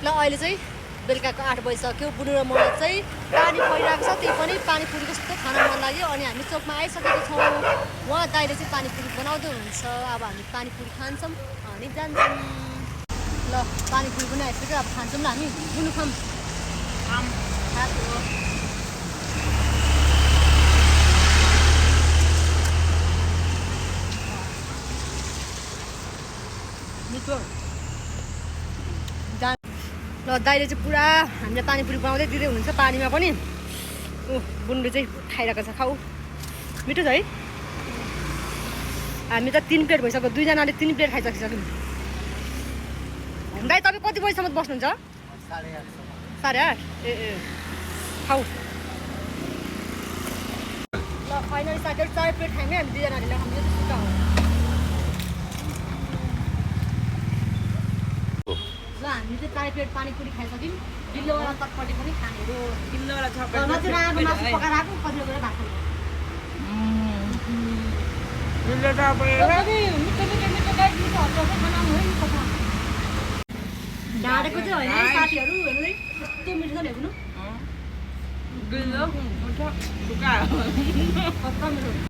ल अहिले चाहिँ बेलुकाको 8 बजिसक्यो। बुढु र मलाई चाहिँ पानी परिरहेको छ, त्यही पनि पानीपुरी कस्तो खान मन लाग्यो। अनि हामी चोकमा आइसकेको छौँ। उहाँ दाइले चाहिँ पानीपुरी बनाउँदै हुनुहुन्छ। अब हामी पानीपुरी खान्छौँ अनि जान्छौँ। ल पानीपुरी पनि आइसक्यो, अब खान्छौँ ल हामी। बुनु खाऊँ मिठो। ल दाइले चाहिँ पुरा हामीलाई पानीपुरी बनाउँदै दिँदै हुनुहुन्छ पानीमा पनि। बुनुले चाहिँ खाइरहेको छ, खाऊ। मिठो छ है। हामी त 3 प्लेट भइसक्यो, 2 जनाले 3 प्लेट खाइसकिसक्यौँ। दाइ तपाईँ कति बजीसम्म बस्नुहुन्छ? 8:30 ए खाऊ। ल फाइनली साथीहरू 4 प्लेट खायौँ हामी 2 जनाले। ल हाम्रो चाहिँ सुक्खा हो। ल हामी चाहिँ 4 प्लेट पानीपुरी खाइसक्यौँ। ढिलोवाला चटपटी पनि खाने हो। ढिलोवाला चटपटी नचुराको मासु पकाएर आएको, कतिले गएर भात खानु। ढिलो चटपटी मिठो गाई मिठो हल्का बनाउनु है पकाउनु। ढाडेको चाहिँ होइन है साथीहरू, हेर्नु है कस्तो मिठो छ हेर्नु। ढिलो कस्तो मिठो।